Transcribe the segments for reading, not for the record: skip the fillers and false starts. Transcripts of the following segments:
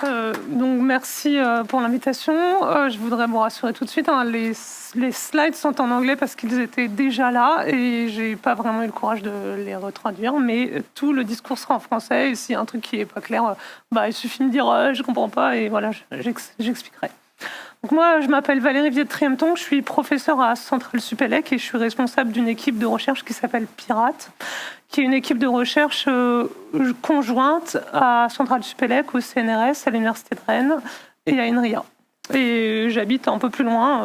Donc merci pour l'invitation. Je voudrais vous rassurer tout de suite, hein, les slides sont en anglais parce qu'ils étaient déjà là et j'ai pas vraiment eu le courage de les retraduire, mais tout le discours sera en français et s'il y a un truc qui est pas clair, il suffit de me dire je comprends pas et voilà, j'expliquerai. Donc moi, je m'appelle Valérie Viette-Triemton, je suis professeure à Centrale Supélec et je suis responsable d'une équipe de recherche qui s'appelle Pirate, qui est une équipe de recherche conjointe à Centrale Supélec, au CNRS, à l'Université de Rennes et à INRIA. Et j'habite un peu plus loin,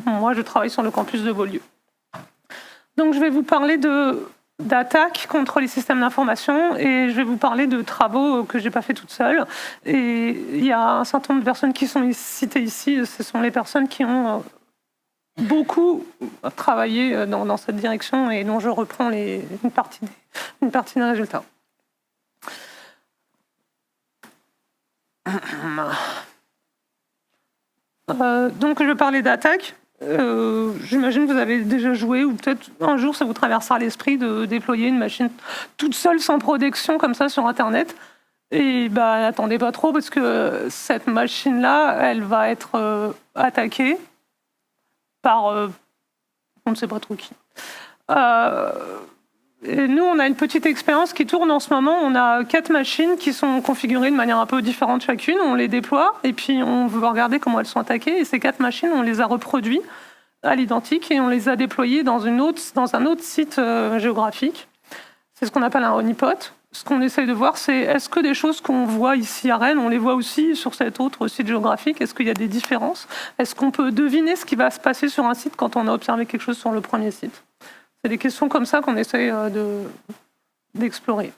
moi je travaille sur le campus de Beaulieu. Donc je vais vous parler d'attaques contre les systèmes d'information et je vais vous parler de travaux que je n'ai pas fait toute seule. Et il y a un certain nombre de personnes qui sont citées ici, ce sont les personnes qui ont beaucoup travaillé dans cette direction et dont je reprends une partie des résultats. Donc je vais parler d'attaques. J'imagine que vous avez déjà joué ou peut-être un jour ça vous traversera l'esprit de déployer une machine toute seule sans protection comme ça sur Internet. Et n'attendez pas trop parce que cette machine-là, elle va être attaquée par on ne sait pas trop qui. Et nous, on a une petite expérience qui tourne en ce moment. On a 4 machines qui sont configurées de manière un peu différente chacune. On les déploie et puis on veut regarder comment elles sont attaquées. Et ces 4 machines, on les a reproduites à l'identique et on les a déployées dans un autre site géographique. C'est ce qu'on appelle un honeypot. Ce qu'on essaye de voir, c'est est-ce que des choses qu'on voit ici à Rennes, on les voit aussi sur cet autre site géographique? Est-ce qu'il y a des différences? Est-ce qu'on peut deviner ce qui va se passer sur un site quand on a observé quelque chose sur le premier site? C'est des questions comme ça qu'on essaye d'explorer.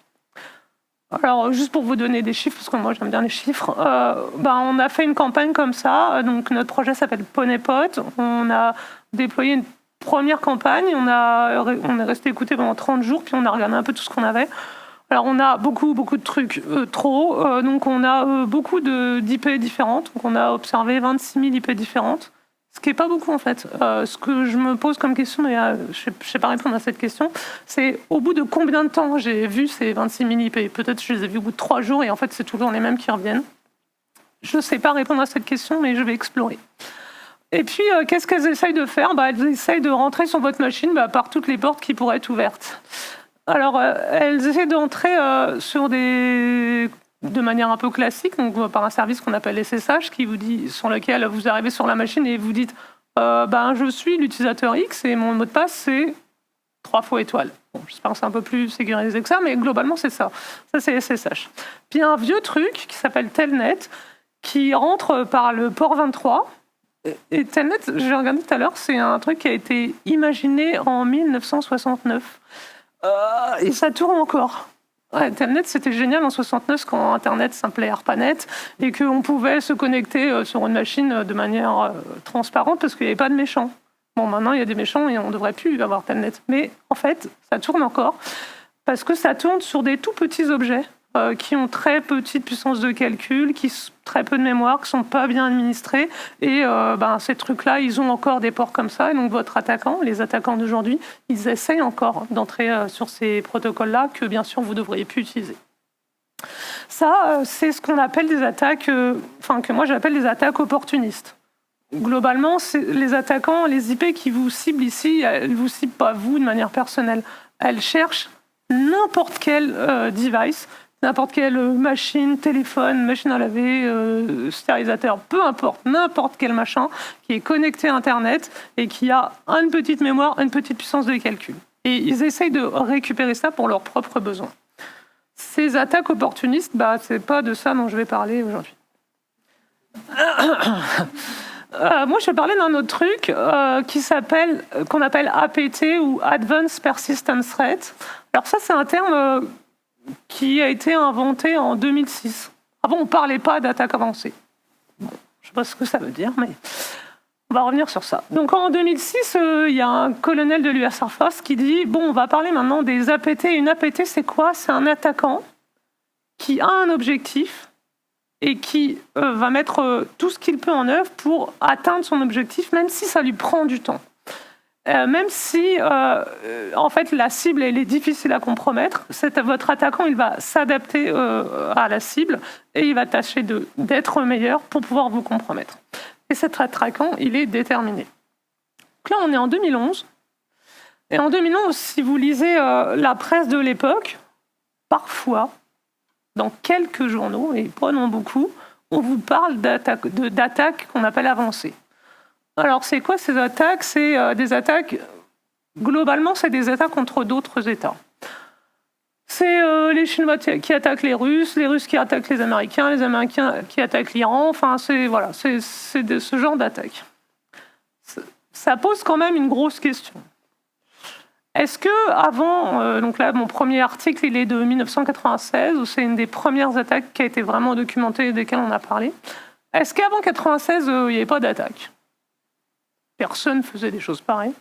Alors, juste pour vous donner des chiffres, parce que moi j'aime bien les chiffres, on a fait une campagne comme ça. Donc, notre projet s'appelle Poneypot. On a déployé une première campagne. On est resté écouté pendant 30 jours, puis on a regardé un peu tout ce qu'on avait. Alors, on a beaucoup de trucs trop. Donc, on a beaucoup d'IP différentes. Donc, on a observé 26 000 IP différentes. Ce qui n'est pas beaucoup en fait. Ce que je me pose comme question, mais je ne sais pas répondre à cette question, c'est au bout de combien de temps j'ai vu ces 26 000 IP? Peut-être que je les ai vus au bout de 3 jours et en fait c'est toujours les mêmes qui reviennent. Je ne sais pas répondre à cette question, mais je vais explorer. Et puis, qu'est-ce qu'elles essayent de faire? Elles essayent de rentrer sur votre machine par toutes les portes qui pourraient être ouvertes. Alors, elles essayent d'entrer de manière un peu classique, donc par un service qu'on appelle SSH, qui vous dit, sur lequel vous arrivez sur la machine et vous dites je suis l'utilisateur X et mon mot de passe c'est 3 fois étoile. Bon, j'espère que c'est un peu plus sécurisé que ça, mais globalement c'est ça. Ça c'est SSH. Puis il y a un vieux truc qui s'appelle Telnet qui rentre par le port 23. Et Telnet, j'ai regardé tout à l'heure, c'est un truc qui a été imaginé en 1969. Et ça tourne encore. Telnet, c'était génial en 69 quand Internet s'appelait ARPANET et qu'on pouvait se connecter sur une machine de manière transparente parce qu'il n'y avait pas de méchants. Bon, maintenant, il y a des méchants et on ne devrait plus avoir Telnet. Mais en fait, ça tourne encore parce que ça tourne sur des tout petits objets qui ont très petite puissance de calcul, qui ont très peu de mémoire, qui ne sont pas bien administrés. Et ces trucs-là, ils ont encore des ports comme ça. Et donc, votre attaquant, les attaquants d'aujourd'hui, ils essayent encore d'entrer sur ces protocoles-là que, bien sûr, vous devriez plus utiliser. Ça, c'est ce qu'on appelle des attaques, que moi j'appelle des attaques opportunistes. Globalement, les attaquants, les IP qui vous ciblent ici, elles ne vous ciblent pas vous de manière personnelle. Elles cherchent n'importe quel device, n'importe quelle machine, téléphone, machine à laver, stérilisateur, peu importe, n'importe quel machin qui est connecté à Internet et qui a une petite mémoire, une petite puissance de calcul. Et ils essayent de récupérer ça pour leurs propres besoins. Ces attaques opportunistes, c'est pas de ça dont je vais parler aujourd'hui. Moi, je vais parler d'un autre truc qu'on appelle APT ou Advanced Persistent Threat. Alors ça, c'est un terme qui a été inventé en 2006. Avant, on ne parlait pas d'attaque avancée. Bon, je ne sais pas ce que ça veut dire, mais on va revenir sur ça. Donc en 2006, il y a un colonel de l'US Air Force qui dit on va parler maintenant des APT. Une APT, c'est quoi? C'est un attaquant qui a un objectif et qui va mettre tout ce qu'il peut en œuvre pour atteindre son objectif, même si ça lui prend du temps. même si en fait la cible elle est difficile à compromettre, votre attaquant il va s'adapter à la cible et il va tâcher d'être meilleur pour pouvoir vous compromettre. Et cet attaquant il est déterminé. Donc là on est en 2011. Et en 2011, si vous lisez la presse de l'époque, parfois, dans quelques journaux, et pas non beaucoup, on vous parle d'attaques qu'on appelle avancées. Alors, c'est quoi ces attaques? C'est des attaques, globalement, c'est des attaques contre d'autres États. C'est les Chinois qui attaquent les Russes qui attaquent les Américains qui attaquent l'Iran, enfin, c'est ce genre d'attaque. Ça pose quand même une grosse question. Est-ce que avant, donc là mon premier article il est de 1996, où c'est une des premières attaques qui a été vraiment documentée et desquelles on a parlé. Est-ce qu'avant 1996 il n'y avait pas d'attaque? Personne faisait des choses pareilles.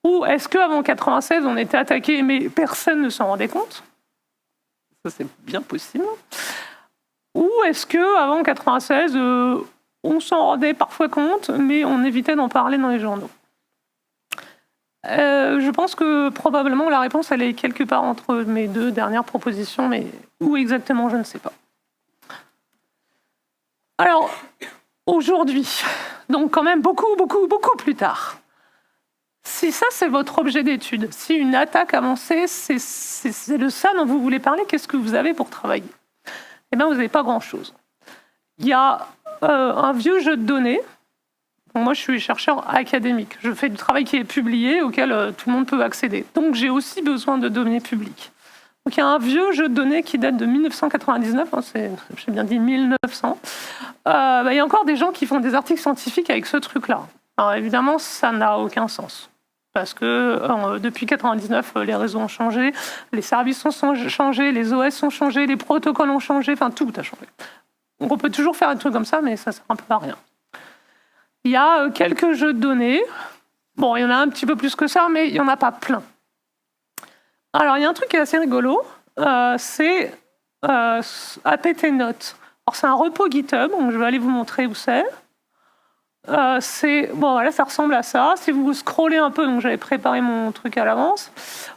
Ou est-ce qu'avant 1996 on était attaqué mais personne ne s'en rendait compte? Ça c'est bien possible. Ou est-ce qu'avant 1996 on s'en rendait parfois compte mais on évitait d'en parler dans les journaux? Je pense que probablement la réponse elle est quelque part entre mes deux dernières propositions, mais où exactement je ne sais pas. Alors, aujourd'hui, donc quand même beaucoup plus tard, si ça c'est votre objet d'étude, si une attaque avancée c'est de ça dont vous voulez parler, qu'est-ce que vous avez pour travailler? Eh bien vous n'avez pas grand-chose. Il y a un vieux jeu de données. Moi, je suis chercheur académique. Je fais du travail qui est publié, auquel tout le monde peut accéder. Donc, j'ai aussi besoin de données publiques. Donc, il y a un vieux jeu de données qui date de 1999, j'ai bien dit 1900. Il y a encore des gens qui font des articles scientifiques avec ce truc-là. Alors, évidemment, ça n'a aucun sens. Parce que depuis 1999, les réseaux ont changé, les services ont changé, les OS ont changé, les protocoles ont changé, enfin, tout a changé. Donc, on peut toujours faire un truc comme ça, mais ça ne sert un peu à rien. Il y a quelques jeux de données. Bon, il y en a un petit peu plus que ça, mais il n'y en a pas plein. Alors, il y a un truc qui est assez rigolo, c'est apt-note. Alors, c'est un repo GitHub, donc je vais aller vous montrer où c'est. Bon, voilà, ça ressemble à ça. Si vous scrollez un peu, donc j'avais préparé mon truc à l'avance,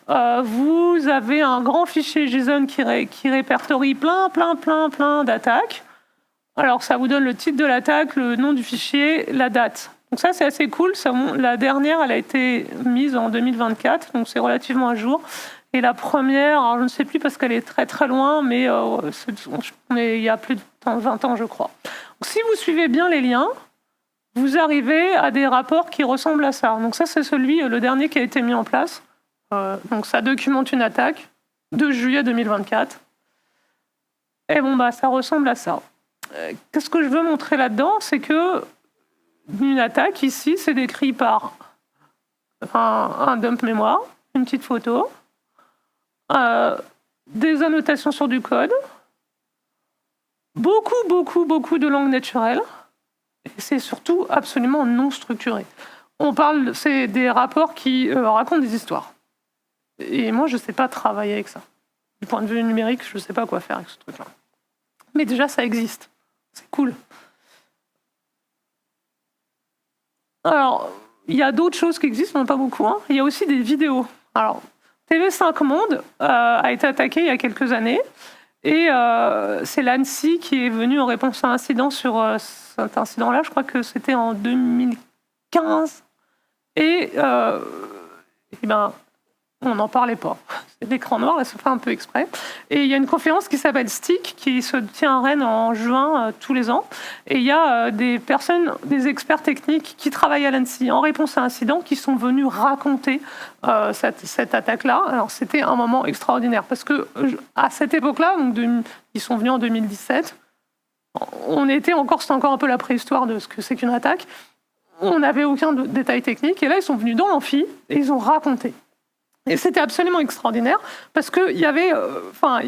vous avez un grand fichier JSON qui répertorie plein d'attaques. Alors, ça vous donne le titre de l'attaque, le nom du fichier, la date. Donc ça, c'est assez cool. La dernière, elle a été mise en 2024, donc c'est relativement à jour. Et la première, alors je ne sais plus parce qu'elle est très loin, mais il y a plus de 20 ans, je crois. Donc, si vous suivez bien les liens, vous arrivez à des rapports qui ressemblent à ça. Donc ça, c'est le dernier qui a été mis en place. Donc ça documente une attaque de juillet 2024. Et bon, ça ressemble à ça. Qu'est-ce que je veux montrer là-dedans? C'est que une attaque, ici, c'est décrit par un dump mémoire, une petite photo, des annotations sur du code, beaucoup de langue naturelle, et c'est surtout absolument non structuré. C'est des rapports qui racontent des histoires. Et moi, je ne sais pas travailler avec ça. Du point de vue numérique, je ne sais pas quoi faire avec ce truc-là. Mais déjà, ça existe. C'est cool. Alors, il y a d'autres choses qui existent, mais pas beaucoup. Il y a aussi des vidéos. Alors, TV5 Monde a été attaqué il y a quelques années. Et c'est l'ANSSI qui est venu en réponse à un incident sur cet incident-là. Je crois que c'était en 2015. Et on n'en parlait pas. C'est l'écran noir, elle se fait un peu exprès. Et il y a une conférence qui s'appelle STIC, qui se tient à Rennes en juin tous les ans. Et il y a des experts techniques qui travaillent à l'ANSSI en réponse à un incident, qui sont venus raconter cette attaque-là. Alors c'était un moment extraordinaire, parce que à cette époque-là, ils sont venus en 2017, c'était encore un peu la préhistoire de ce que c'est qu'une attaque. On n'avait aucun détail technique. Et là, ils sont venus dans l'amphi et ils ont raconté. Et c'était absolument extraordinaire parce qu'il y avait pas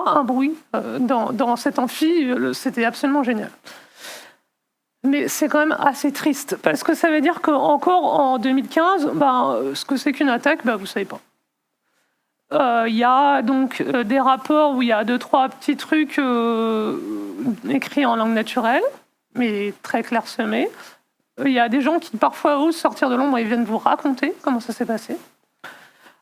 un bruit dans cet amphi, c'était absolument génial. Mais c'est quand même assez triste parce que ça veut dire qu'encore en 2015, ce que c'est qu'une attaque, vous ne savez pas. Il y a donc des rapports où il y a 2-3 petits trucs écrits en langue naturelle, mais très clairsemés. il y a des gens qui parfois osent sortir de l'ombre et viennent vous raconter comment ça s'est passé.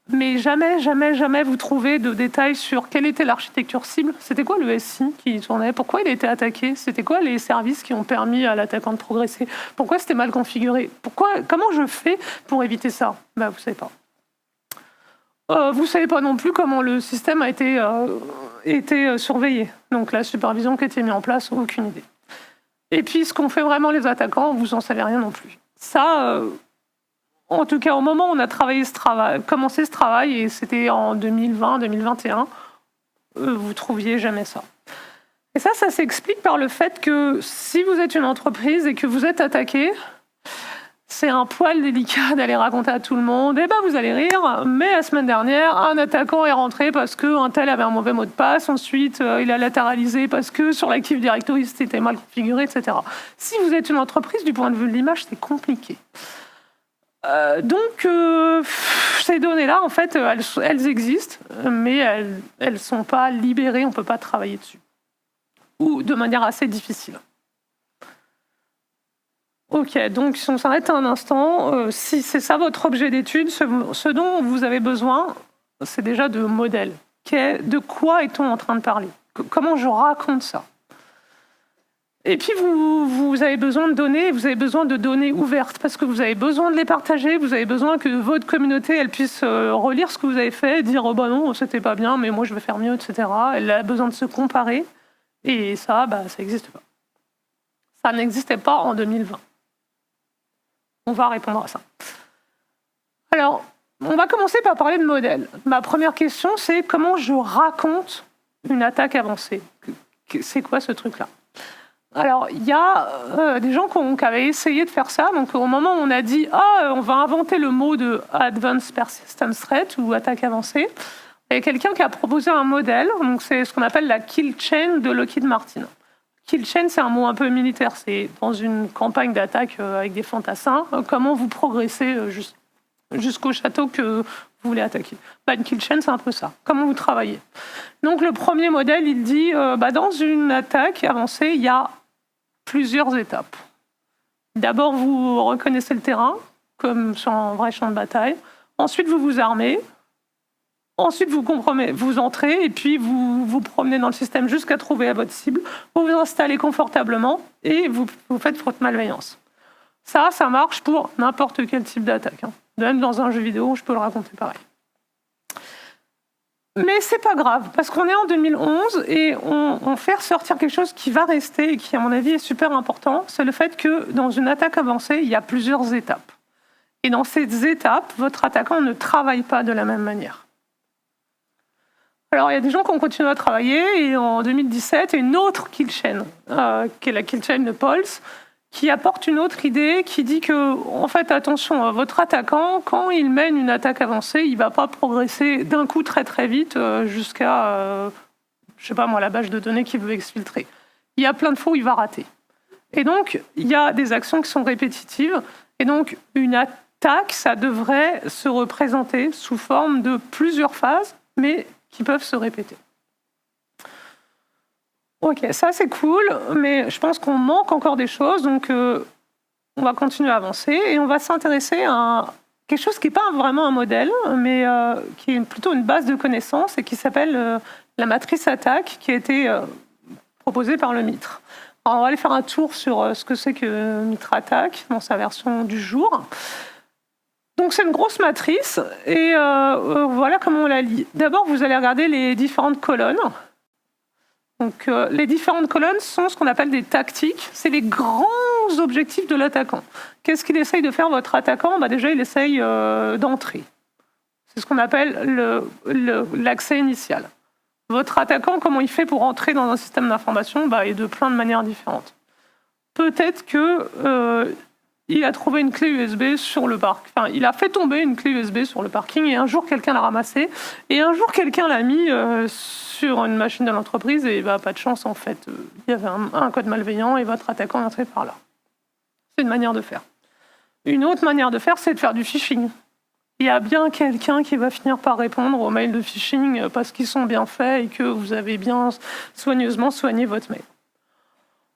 Mais jamais, jamais, jamais vous trouvez de détails sur quelle était l'architecture cible. C'était quoi le SI qui tournait? Pourquoi il a été attaqué? C'était quoi les services qui ont permis à l'attaquant de progresser? Pourquoi c'était mal configuré? Comment je fais pour éviter ça? Vous ne savez pas. Vous ne savez pas non plus comment le système a été surveillé. Donc la supervision qui a été mise en place, aucune idée. Et puis ce qu'ont fait vraiment les attaquants, vous n'en savez rien non plus. Ça... En tout cas, au moment où on a commencé ce travail, et c'était en 2020-2021, vous trouviez jamais ça. Et ça s'explique par le fait que si vous êtes une entreprise et que vous êtes attaqué, c'est un poil délicat d'aller raconter à tout le monde. Eh ben, vous allez rire, mais la semaine dernière, un attaquant est rentré parce qu'un tel avait un mauvais mot de passe. Ensuite, il a latéralisé parce que sur l'Active Directory, c'était mal configuré, etc. Si vous êtes une entreprise, du point de vue de l'image, c'est compliqué. Donc, ces données-là, en fait, elles existent, mais elles ne sont pas libérées, on ne peut pas travailler dessus. Ou de manière assez difficile. Ok, donc si on s'arrête un instant, si c'est ça votre objet d'étude, ce dont vous avez besoin, c'est déjà de modèles. De quoi est-on en train de parler? Comment je raconte ça? Et puis, vous avez besoin de données, vous avez besoin de données ouvertes, parce que vous avez besoin de les partager, vous avez besoin que votre communauté elle puisse relire ce que vous avez fait, et dire « oh bah non, c'était pas bien, mais moi je vais faire mieux », etc. Elle a besoin de se comparer, et ça, ça n'existe pas. Ça n'existait pas en 2020. On va répondre à ça. Alors, on va commencer par parler de modèles. Ma première question, c'est comment je raconte une attaque avancée? C'est quoi ce truc-là? Alors, il y a des gens qui avaient essayé de faire ça. Donc, au moment où on a dit on va inventer le mot de Advanced Persistent Threat ou attaque avancée, il y a quelqu'un qui a proposé un modèle. Donc, c'est ce qu'on appelle la kill chain de Lockheed Martin. Kill chain, c'est un mot un peu militaire. C'est dans une campagne d'attaque avec des fantassins, comment vous progressez jusqu'au château que vous voulez attaquer. Une kill chain, c'est un peu ça. Comment vous travaillez. Donc, le premier modèle, il dit dans une attaque avancée, il y a plusieurs étapes. D'abord, vous reconnaissez le terrain, comme sur un vrai champ de bataille. Ensuite, vous vous armez. Ensuite, vous entrez et puis vous vous promenez dans le système jusqu'à trouver votre cible. Vous vous installez confortablement et vous faites votre malveillance. Ça marche pour n'importe quel type d'attaque. Même dans un jeu vidéo, je peux le raconter pareil. Mais c'est pas grave, parce qu'on est en 2011 et on fait ressortir quelque chose qui va rester et qui, à mon avis, est super important. C'est le fait que dans une attaque avancée, il y a plusieurs étapes. Et dans ces étapes, votre attaquant ne travaille pas de la même manière. Alors, il y a des gens qui ont continué à travailler et en 2017, il y a une autre kill chain, qui est la kill chain de Pulse, qui apporte une autre idée qui dit que, en fait, attention, votre attaquant, quand il mène une attaque avancée, il ne va pas progresser d'un coup très très vite jusqu'à, je sais pas moi, la base de données qu'il veut exfiltrer. Il y a plein de fois où il va rater. Et donc, il y a des actions qui sont répétitives. Et donc, une attaque, ça devrait se représenter sous forme de plusieurs phases, mais qui peuvent se répéter. Ok, ça c'est cool, mais je pense qu'on manque encore des choses, donc on va continuer à avancer et on va s'intéresser à quelque chose qui n'est pas vraiment un modèle, mais qui est plutôt une base de connaissances et qui s'appelle la matrice attaque, qui a été proposée par le MITRE. Alors, on va aller faire un tour sur ce que c'est que MITRE Attack dans sa version du jour. Donc c'est une grosse matrice et voilà comment on la lit. D'abord, vous allez regarder les différentes colonnes. Donc, les différentes colonnes sont ce qu'on appelle des tactiques. C'est les grands objectifs de l'attaquant. Qu'est-ce qu'il essaye de faire, votre attaquant? Déjà, il essaye d'entrer. C'est ce qu'on appelle l'accès initial. Votre attaquant, comment il fait pour entrer dans un système d'information? Il est de plein de manières différentes. Peut-être qu'il a trouvé une clé USB sur le parc. Enfin, il a fait tomber une clé USB sur le parking et un jour, quelqu'un l'a ramassée. Et un jour, quelqu'un l'a mis sur une machine de l'entreprise et pas de chance, en fait. Il y avait un code malveillant et votre attaquant est entré par là. C'est une manière de faire. Une autre manière de faire, c'est de faire du phishing. Il y a bien quelqu'un qui va finir par répondre aux mails de phishing parce qu'ils sont bien faits et que vous avez bien soigneusement soigné votre mail.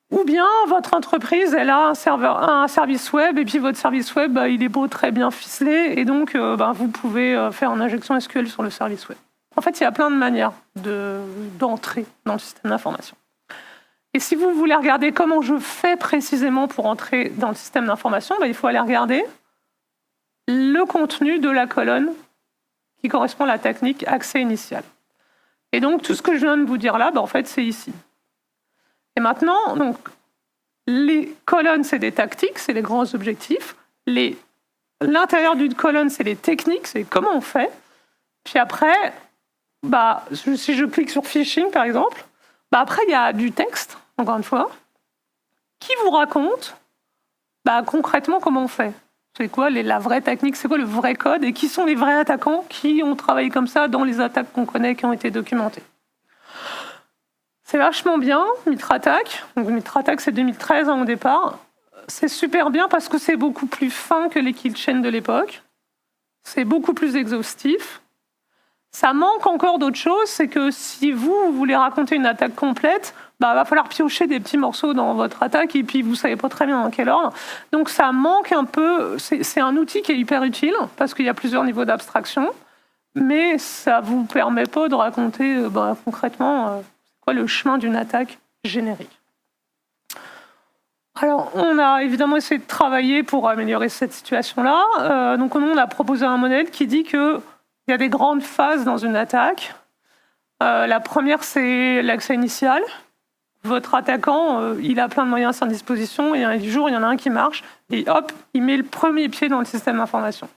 Ou bien votre entreprise, elle a un service web, et puis votre service web, il est beau, très bien ficelé, et donc vous pouvez faire une injection SQL sur le service web. En fait, il y a plein de manières d'entrer dans le système d'information. Et si vous voulez regarder comment je fais précisément pour entrer dans le système d'information, il faut aller regarder le contenu de la colonne qui correspond à la technique accès initial. Et donc, tout ce que je viens de vous dire là, en fait, c'est ici. Et maintenant, donc, les colonnes, c'est des tactiques, c'est les grands objectifs. L'intérieur d'une colonne, c'est les techniques, c'est comment on fait. Puis après, si je clique sur phishing, par exemple, après, il y a du texte, encore une fois, qui vous raconte concrètement comment on fait. C'est quoi la vraie technique, c'est quoi le vrai code, et qui sont les vrais attaquants qui ont travaillé comme ça dans les attaques qu'on connaît, qui ont été documentées. C'est vachement bien, MitraAttack. Donc MitraAttack, c'est 2013 au départ. C'est super bien parce que c'est beaucoup plus fin que les kill chains de l'époque. C'est beaucoup plus exhaustif. Ça manque encore d'autre chose, c'est que si vous voulez raconter une attaque complète, va falloir piocher des petits morceaux dans votre attaque et puis vous savez pas très bien dans quel ordre. Donc ça manque un peu. C'est un outil qui est hyper utile parce qu'il y a plusieurs niveaux d'abstraction, mais ça vous permet pas de raconter concrètement le chemin d'une attaque générique. Alors, on a évidemment essayé de travailler pour améliorer cette situation-là. Donc, on a proposé un modèle qui dit qu'il y a des grandes phases dans une attaque. La première, c'est l'accès initial. Votre attaquant, il a plein de moyens à sa disposition, et un jour, il y en a un qui marche, et hop, il met le premier pied dans le système d'information.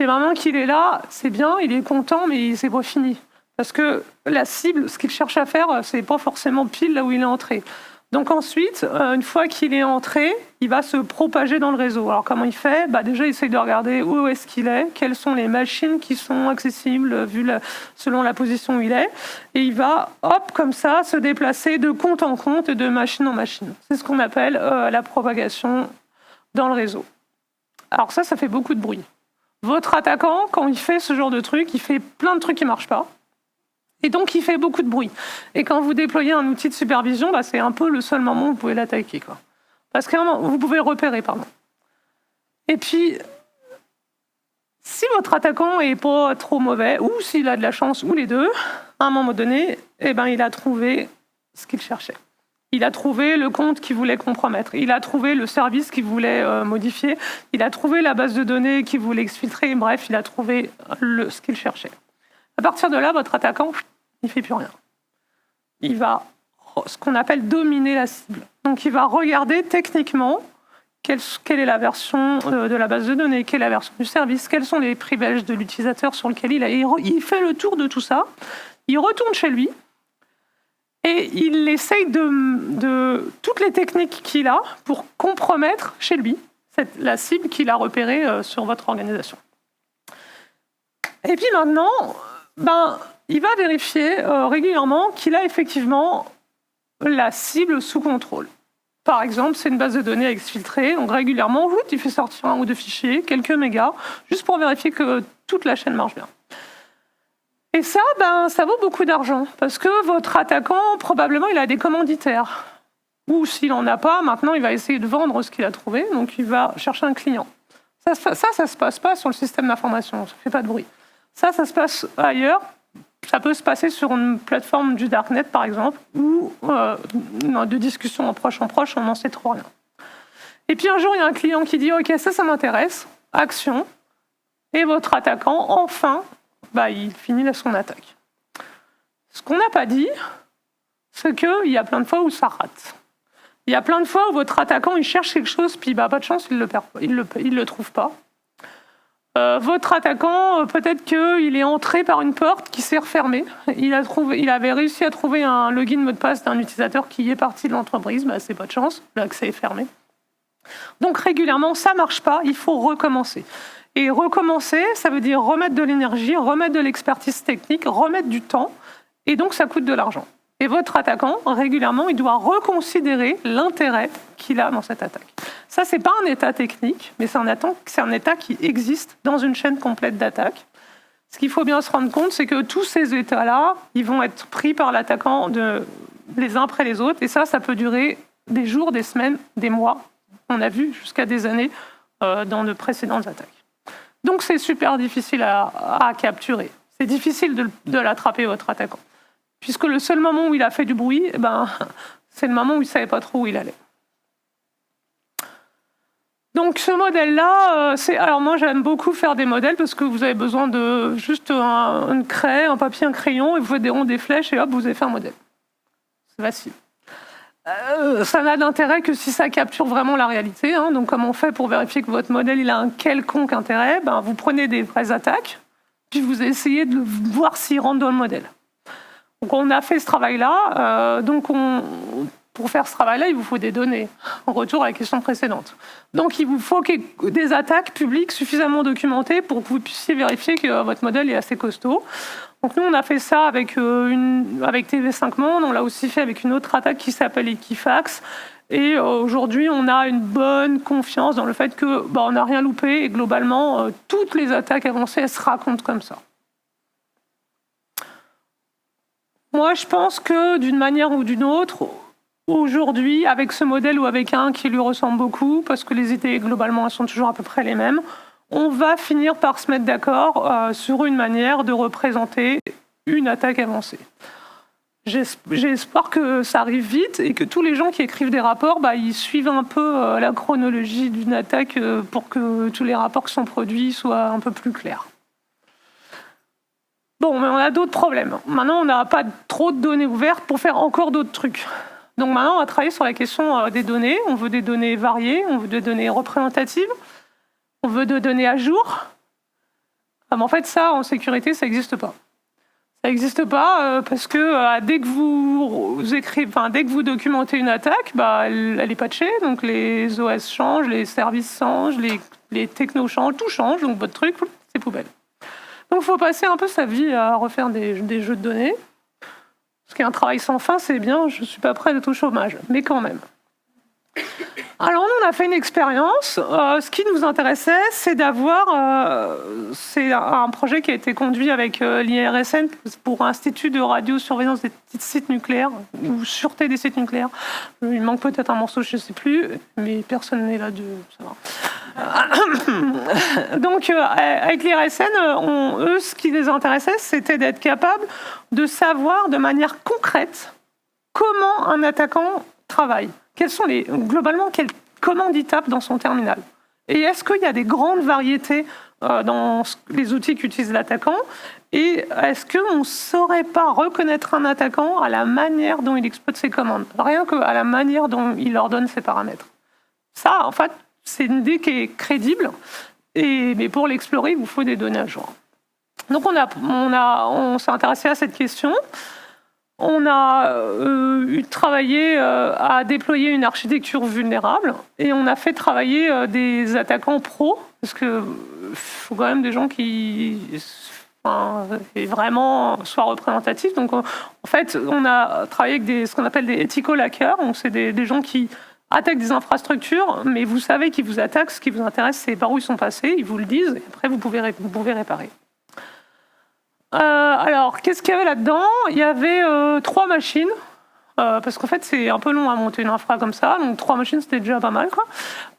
Et maintenant qu'il est là, c'est bien, il est content, mais c'est pas fini. Parce que la cible, ce qu'il cherche à faire, c'est pas forcément pile là où il est entré. Donc ensuite, une fois qu'il est entré, il va se propager dans le réseau. Alors comment il fait ? Déjà, il essaye de regarder où est-ce qu'il est, quelles sont les machines qui sont accessibles selon la position où il est. Et il va, comme ça, se déplacer de compte en compte et de machine en machine. C'est ce qu'on appelle la propagation dans le réseau. Alors ça fait beaucoup de bruit. Votre attaquant, quand il fait ce genre de truc, il fait plein de trucs qui ne marchent pas. Et donc, il fait beaucoup de bruit. Et quand vous déployez un outil de supervision, c'est un peu le seul moment où vous pouvez l'attaquer. Parce que vous pouvez le repérer, pardon. Et puis, si votre attaquant n'est pas trop mauvais, ou s'il a de la chance, ou les deux, à un moment donné, il a trouvé ce qu'il cherchait. Il a trouvé le compte qu'il voulait compromettre. Il a trouvé le service qu'il voulait modifier. Il a trouvé la base de données qu'il voulait exfiltrer. Bref, il a trouvé ce qu'il cherchait. À partir de là, votre attaquant, il ne fait plus rien. Il va, ce qu'on appelle, dominer la cible. Donc, il va regarder techniquement quelle est la version de la base de données, quelle est la version du service, quels sont les privilèges de l'utilisateur sur lequel il est. Il fait le tour de tout ça. Il retourne chez lui et il essaye de toutes les techniques qu'il a pour compromettre chez lui la cible qu'il a repérée sur votre organisation. Et puis maintenant, il va vérifier régulièrement qu'il a effectivement la cible sous contrôle. Par exemple, c'est une base de données à exfiltrer, donc régulièrement, il fait sortir un ou deux fichiers, quelques mégas, juste pour vérifier que toute la chaîne marche bien. Et ça, ça vaut beaucoup d'argent, parce que votre attaquant, probablement, il a des commanditaires. Ou s'il n'en a pas, maintenant, il va essayer de vendre ce qu'il a trouvé, donc il va chercher un client. Ça se passe pas sur le système d'information, ça ne fait pas de bruit. Ça se passe ailleurs. Ça peut se passer sur une plateforme du Darknet, par exemple, ou de discussion en proche, on n'en sait trop rien. Et puis un jour, il y a un client qui dit « Ok, ça m'intéresse, action ». Et votre attaquant, enfin, il finit son attaque. Ce qu'on n'a pas dit, c'est qu'il y a plein de fois où ça rate. Il y a plein de fois où votre attaquant, il cherche quelque chose, puis pas de chance, il le trouve pas. Votre attaquant, peut-être qu'il est entré par une porte qui s'est refermée. Il avait réussi à trouver un login mot de passe d'un utilisateur qui est parti de l'entreprise. C'est pas de chance, l'accès est fermé. Donc régulièrement, ça marche pas, il faut recommencer. Et recommencer, ça veut dire remettre de l'énergie, remettre de l'expertise technique, remettre du temps, et donc ça coûte de l'argent. Et votre attaquant, régulièrement, il doit reconsidérer l'intérêt qu'il a dans cette attaque. Ça, c'est pas un état technique, mais c'est un état qui existe dans une chaîne complète d'attaques. Ce qu'il faut bien se rendre compte, c'est que tous ces états-là, ils vont être pris par l'attaquant les uns après les autres, et ça peut durer des jours, des semaines, des mois. On a vu jusqu'à des années dans de précédentes attaques. Donc c'est super difficile à capturer. C'est difficile de l'attraper, votre attaquant. Puisque le seul moment où il a fait du bruit, c'est le moment où il ne savait pas trop où il allait. Donc ce modèle-là, alors moi j'aime beaucoup faire des modèles parce que vous avez besoin de juste une craie, un papier, un crayon, et vous faites des ronds, des flèches, et hop, vous avez fait un modèle. C'est facile. Ça n'a d'intérêt que si ça capture vraiment la réalité. Hein. Donc comment on fait pour vérifier que votre modèle il a un quelconque intérêt? Vous prenez des vraies attaques, puis vous essayez de voir s'ils rentrent dans le modèle. Donc on a fait ce travail-là. Pour faire ce travail-là, il vous faut des données, en retour à la question précédente. Donc il vous faut des attaques publiques suffisamment documentées pour que vous puissiez vérifier que votre modèle est assez costaud. Donc nous, on a fait ça avec TV5 Monde, on l'a aussi fait avec une autre attaque qui s'appelle Equifax. Et aujourd'hui, on a une bonne confiance dans le fait qu'on n'a rien loupé et globalement, toutes les attaques avancées, elles se racontent comme ça. Moi, je pense que d'une manière ou d'une autre, aujourd'hui, avec ce modèle ou avec un qui lui ressemble beaucoup, parce que les idées, globalement, elles sont toujours à peu près les mêmes, on va finir par se mettre d'accord sur une manière de représenter une attaque avancée. J'ai espoir que ça arrive vite et que tous les gens qui écrivent des rapports, ils suivent un peu la chronologie d'une attaque pour que tous les rapports qui sont produits soient un peu plus clairs. Bon, mais on a d'autres problèmes. Maintenant, on n'a pas trop de données ouvertes pour faire encore d'autres trucs. Donc maintenant, on va travailler sur la question des données. On veut des données variées, on veut des données représentatives, on veut des données à jour. Mais en fait, ça, en sécurité, ça n'existe pas. Ça n'existe pas parce que dès que vous documentez une attaque, elle est patchée, donc les OS changent, les services changent, les technos changent, tout change, donc votre truc, c'est poubelle. Donc il faut passer un peu sa vie à refaire des jeux de données. Ce qui est un travail sans fin, c'est bien, je ne suis pas prêt d'être au chômage, mais quand même. Alors, on a fait une expérience. Ce qui nous intéressait, c'est d'avoir... c'est un projet qui a été conduit avec l'IRSN pour l'Institut de radiosurveillance des sites nucléaires, ou sûreté des sites nucléaires. Il manque peut-être un morceau, je ne sais plus, mais personne n'est là de... Ça va. Donc, avec l'IRSN, eux, ce qui les intéressait, c'était d'être capables de savoir de manière concrète comment un attaquant travaille. Globalement, quelle commande il tape dans son terminal? Et est-ce qu'il y a des grandes variétés dans les outils qu'utilise l'attaquant? Et est-ce qu'on ne saurait pas reconnaître un attaquant à la manière dont il exploite ses commandes? Rien qu'à la manière dont il ordonne ses paramètres. Ça, en fait, c'est une idée qui est crédible. Mais pour l'explorer, il vous faut des données à jour. Donc on s'est intéressé à cette question. On a travaillé à déployer une architecture vulnérable et on a fait travailler des attaquants pros, parce qu'il faut quand même des gens qui vraiment soient représentatifs. Donc en fait, on a travaillé avec ce qu'on appelle des ethical hackers. Donc c'est des gens qui attaquent des infrastructures, mais vous savez qu'ils vous attaquent. Ce qui vous intéresse, c'est par où ils sont passés. Ils vous le disent et après vous pouvez réparer. Alors, qu'est-ce qu'il y avait là-dedans? Il y avait 3 machines, parce qu'en fait, c'est un peu long à monter une infra comme ça, donc 3 machines, c'était déjà pas mal, quoi.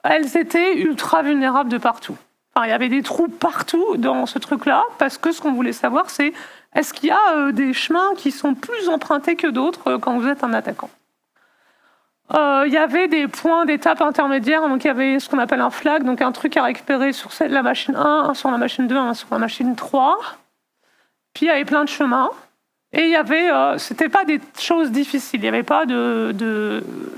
Elles étaient ultra vulnérables de partout. Enfin, il y avait des trous partout dans ce truc-là, parce que ce qu'on voulait savoir, c'est est-ce qu'il y a des chemins qui sont plus empruntés que d'autres quand vous êtes un attaquant? Il y avait des points d'étape intermédiaires, donc il y avait ce qu'on appelle un flag, donc un truc à récupérer sur la machine 1, un sur la machine 2, un sur la machine 3. Puis il y avait plein de chemins, et il y avait, c'était pas des choses difficiles, il y avait pas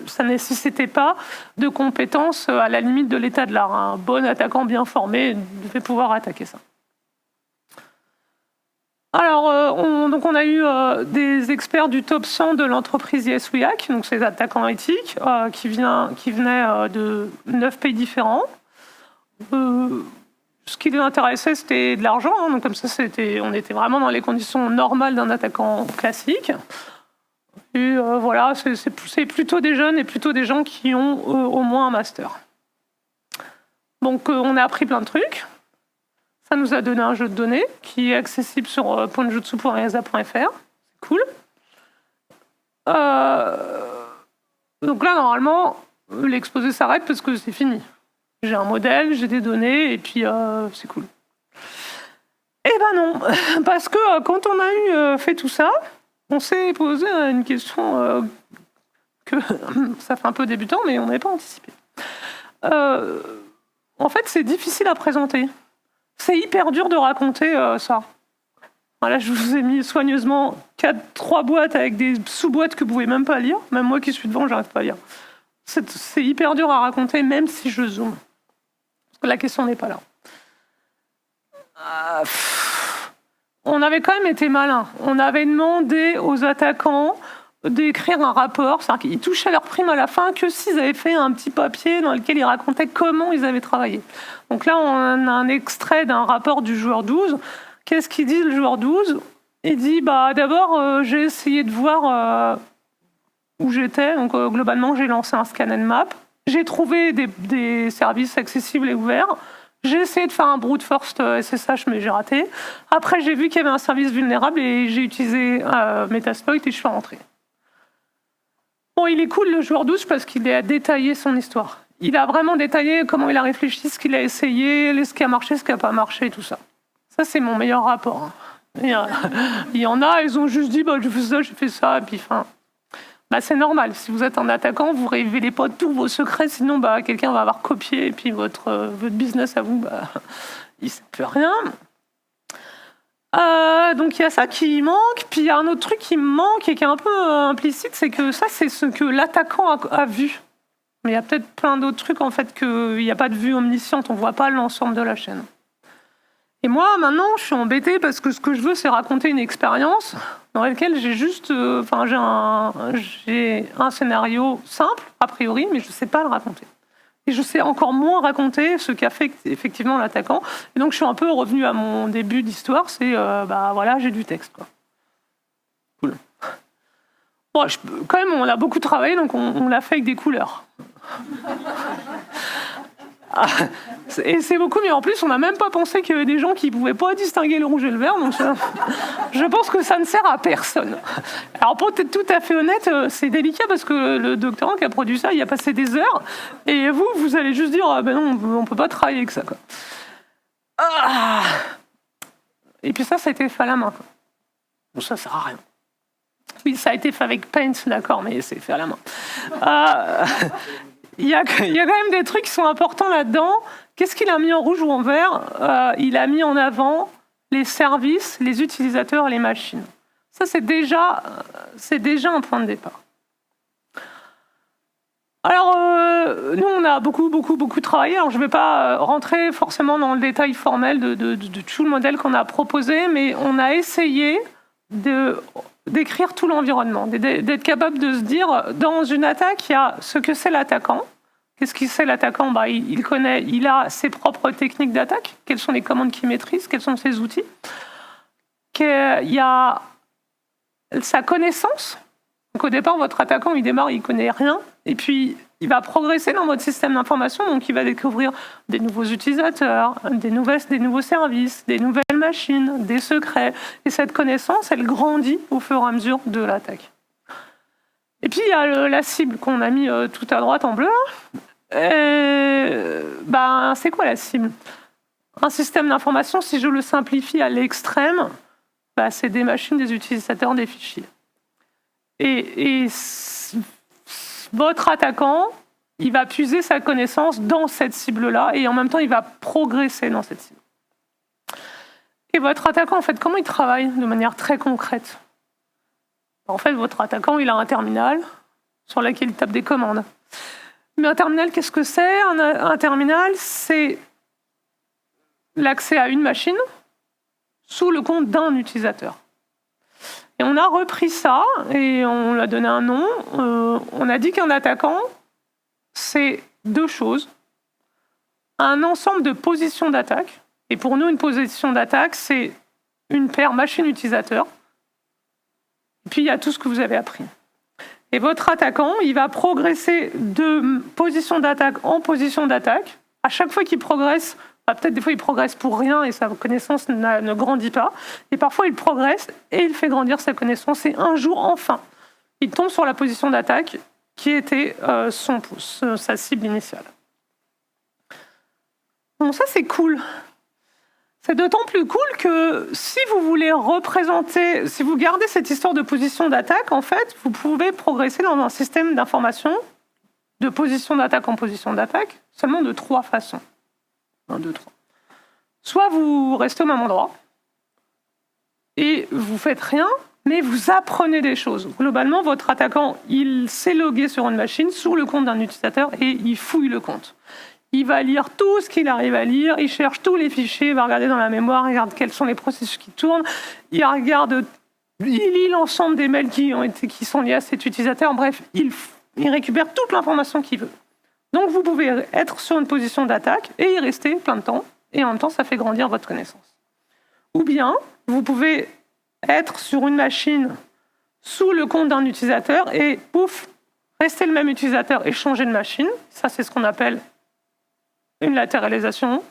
ça nécessitait pas de compétences à la limite de l'état de l'art. Un bon attaquant bien formé devait pouvoir attaquer ça. Alors, on a eu des experts du top 100 de l'entreprise YesWeHack, donc ces attaquants éthiques, qui venaient de 9 pays différents. Ce qui les intéressait, c'était de l'argent. Hein, donc comme ça, on était vraiment dans les conditions normales d'un attaquant classique. Et voilà, c'est plutôt des jeunes et plutôt des gens qui ont au moins un master. Donc on a appris plein de trucs. Ça nous a donné un jeu de données qui est accessible sur ponjutsu.esa.fr. C'est cool. Donc là, normalement, l'exposé s'arrête parce que c'est fini. J'ai un modèle, j'ai des données, et puis c'est cool. Eh ben non, parce que quand on a fait tout ça, on s'est posé une question que ça fait un peu débutant, mais on n'avait pas anticipé. En fait, c'est difficile à présenter. C'est hyper dur de raconter ça. Voilà, je vous ai mis soigneusement 3 boîtes avec des sous-boîtes que vous pouvez même pas lire. Même moi qui suis devant, j'arrive pas à lire. C'est hyper dur à raconter, même si je zoome. Parce que la question n'est pas là. On avait quand même été malin. On avait demandé aux attaquants d'écrire un rapport, c'est-à-dire qu'ils touchaient leur prime à la fin que s'ils avaient fait un petit papier dans lequel ils racontaient comment ils avaient travaillé. Donc là, on a un extrait d'un rapport du joueur 12. Qu'est-ce qu'il dit, le joueur 12 ? Il dit, d'abord, j'ai essayé de voir où j'étais. Donc globalement, j'ai lancé un scan and map. J'ai trouvé des services accessibles et ouverts. J'ai essayé de faire un brute force SSH, mais j'ai raté. Après, j'ai vu qu'il y avait un service vulnérable et j'ai utilisé Metasploit et je suis rentré. Bon, il est cool, le joueur 12, parce qu'il a détaillé son histoire. Il a vraiment détaillé comment il a réfléchi, ce qu'il a essayé, ce qui a marché, ce qui n'a pas marché, tout ça. Ça, c'est mon meilleur rapport. Il y en a, ils ont juste dit, j'ai fait ça, et puis c'est normal. Si vous êtes un attaquant, vous ne révélez pas tous vos secrets, sinon quelqu'un va avoir copié, et puis votre business à vous, il ne sait plus rien. Donc il y a ça qui manque, puis il y a un autre truc qui me manque et qui est un peu implicite, c'est que ça, c'est ce que l'attaquant a vu. Mais il y a peut-être plein d'autres trucs, en fait, qu'il n'y a pas de vue omnisciente, on ne voit pas l'ensemble de la chaîne. Et moi, maintenant, je suis embêtée parce que ce que je veux, c'est raconter une expérience dans laquelle j'ai juste... j'ai un scénario simple, a priori, mais je ne sais pas le raconter. Et je sais encore moins raconter ce qu'a fait effectivement l'attaquant. Et donc, je suis un peu revenue à mon début d'histoire, c'est, voilà, j'ai du texte, quoi. Cool. Bon, quand même, on a beaucoup travaillé, donc on l'a fait avec des couleurs. Et c'est beaucoup mieux. En plus, on n'a même pas pensé qu'il y avait des gens qui ne pouvaient pas distinguer le rouge et le vert. Donc je pense que ça ne sert à personne. Alors pour être tout à fait honnête, c'est délicat parce que le doctorant qui a produit ça, il a passé des heures. Et vous allez juste dire, non, on ne peut pas travailler avec ça, quoi. Et puis ça a été fait à la main, quoi. Bon, ça ne sert à rien. Oui, ça a été fait avec Paint, d'accord, mais c'est fait à la main. Il y a quand même des trucs qui sont importants là-dedans. Qu'est-ce qu'il a mis en rouge ou en vert ? Il a mis en avant les services, les utilisateurs et les machines. Ça, c'est déjà un point de départ. Alors, nous, on a beaucoup travaillé. Alors, je ne vais pas rentrer forcément dans le détail formel de tout le modèle qu'on a proposé, mais on a essayé d'écrire tout l'environnement, d'être capable de se dire, dans une attaque, il y a ce que c'est l'attaquant. Qu'est-ce qu'il sait l'attaquant ? Il connaît, il a ses propres techniques d'attaque. Quelles sont les commandes qu'il maîtrise ? Quels sont ses outils ? Il y a sa connaissance. Donc au départ, votre attaquant, il démarre, il connaît rien. Et puis, il va progresser dans votre système d'information. Donc, il va découvrir des nouveaux utilisateurs, des nouveaux services, des nouvelles machines, des secrets. Et cette connaissance, elle grandit au fur et à mesure de l'attaque. Et puis, il y a la cible qu'on a mis tout à droite en bleu. C'est quoi la cible ? Un système d'information, si je le simplifie à l'extrême, c'est des machines, des utilisateurs, des fichiers. Et votre attaquant, il va puiser sa connaissance dans cette cible-là et en même temps, il va progresser dans cette cible. Et votre attaquant, en fait, comment il travaille de manière très concrète ? En fait, votre attaquant, il a un terminal sur lequel il tape des commandes. Mais un terminal, qu'est-ce que c'est ? Un terminal, c'est l'accès à une machine sous le compte d'un utilisateur. Et on a repris ça et on lui a donné un nom. On a dit qu'un attaquant, c'est 2 choses. Un ensemble de positions d'attaque. Et pour nous, une position d'attaque, c'est une paire machine-utilisateur. Et puis, il y a tout ce que vous avez appris. Et votre attaquant, il va progresser de position d'attaque en position d'attaque. À chaque fois qu'il progresse, peut-être des fois il progresse pour rien et sa connaissance ne grandit pas. Et parfois il progresse et il fait grandir sa connaissance. Et un jour, enfin, il tombe sur la position d'attaque qui était sa cible initiale. Bon, ça c'est cool. C'est d'autant plus cool que si vous voulez représenter, si vous gardez cette histoire de position d'attaque, en fait, vous pouvez progresser dans un système d'information de position d'attaque en position d'attaque seulement de 3 façons. 1, 2, 3. Soit vous restez au même endroit et vous faites rien, mais vous apprenez des choses. Globalement, votre attaquant, il s'est logué sur une machine sous le compte d'un utilisateur et il fouille le compte. Il va lire tout ce qu'il arrive à lire, il cherche tous les fichiers, il va regarder dans la mémoire, il regarde quels sont les processus qui tournent, il lit l'ensemble des mails qui sont liés à cet utilisateur. Bref, il récupère toute l'information qu'il veut. Donc vous pouvez être sur une position d'attaque et y rester plein de temps, et en même temps, ça fait grandir votre connaissance. Ou bien, vous pouvez être sur une machine sous le compte d'un utilisateur et, pouf, rester le même utilisateur et changer de machine. Ça, c'est ce qu'on appelle une latéralisation,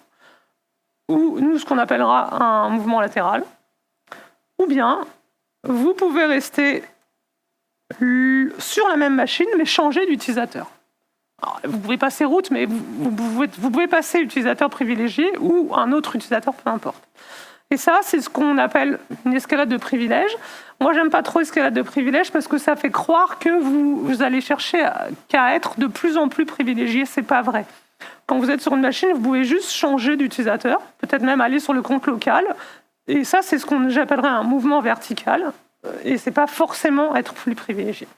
ou nous, ce qu'on appellera un mouvement latéral. Ou bien, vous pouvez rester sur la même machine, mais changer d'utilisateur. Alors, vous pouvez passer route, mais vous pouvez passer utilisateur privilégié ou un autre utilisateur, peu importe. Et ça, c'est ce qu'on appelle une escalade de privilèges. Moi, j'aime pas trop escalade de privilèges parce que ça fait croire que vous allez chercher qu'à être de plus en plus privilégié. C'est pas vrai. Quand vous êtes sur une machine, vous pouvez juste changer d'utilisateur, peut-être même aller sur le compte local. Et ça, c'est ce que j'appellerais un mouvement vertical. Et c'est pas forcément être plus privilégié.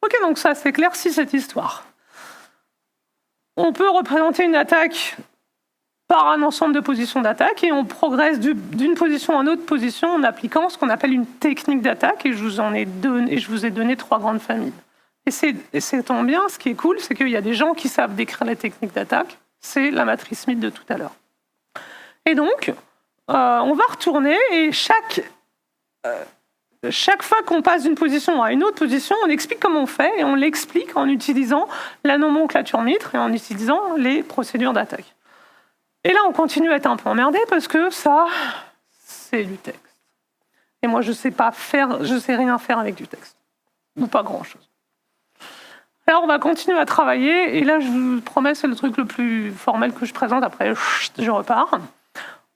Ok, donc ça s'éclaircit cette histoire. On peut représenter une attaque par un ensemble de positions d'attaque et on progresse d'une position à une autre position en appliquant ce qu'on appelle une technique d'attaque et je vous ai donné 3 grandes familles. Et c'est tant bien, ce qui est cool, c'est qu'il y a des gens qui savent décrire les techniques d'attaque. C'est la matrice Smith de tout à l'heure. Et donc, on va retourner et chaque fois qu'on passe d'une position à une autre position, on explique comment on fait et on l'explique en utilisant la nomenclature mitre et en utilisant les procédures d'attaque. Et là, on continue à être un peu emmerdé parce que ça, c'est du texte. Et moi, je sais rien faire avec du texte. Ou pas grand-chose. Alors, on va continuer à travailler. Et là, je vous promets, c'est le truc le plus formel que je présente. Après, je repars.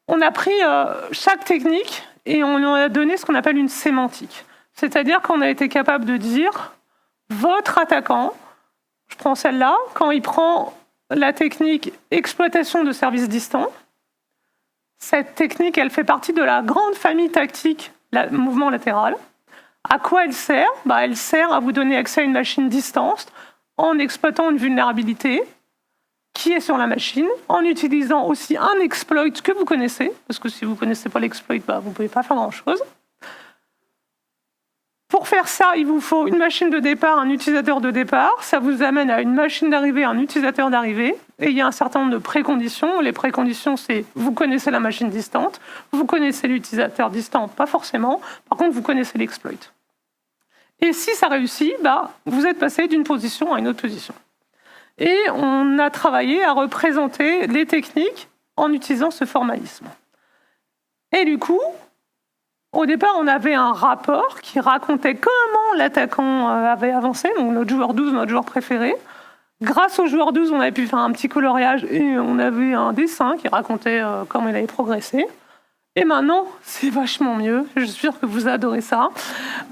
On a pris chaque technique et on lui a donné ce qu'on appelle une sémantique. C'est-à-dire qu'on a été capable de dire, votre attaquant, je prends celle-là, quand il prend la technique exploitation de services distants. Cette technique, elle fait partie de la grande famille tactique mouvement latéral. À quoi elle sert ? Elle sert à vous donner accès à une machine distante en exploitant une vulnérabilité qui est sur la machine, en utilisant aussi un exploit que vous connaissez, parce que si vous ne connaissez pas l'exploit, vous ne pouvez pas faire grand-chose. Pour faire ça, il vous faut une machine de départ, un utilisateur de départ. Ça vous amène à une machine d'arrivée, un utilisateur d'arrivée. Et il y a un certain nombre de préconditions. Les préconditions, c'est vous connaissez la machine distante, vous connaissez l'utilisateur distant, pas forcément. Par contre, vous connaissez l'exploit. Et si ça réussit, vous êtes passé d'une position à une autre position. Et on a travaillé à représenter les techniques en utilisant ce formalisme. Et du coup, au départ, on avait un rapport qui racontait comment l'attaquant avait avancé, donc notre joueur 12, notre joueur préféré. Grâce au joueur 12, on avait pu faire un petit coloriage et on avait un dessin qui racontait comment il avait progressé. Et maintenant, c'est vachement mieux, je suis sûre que vous adorez ça.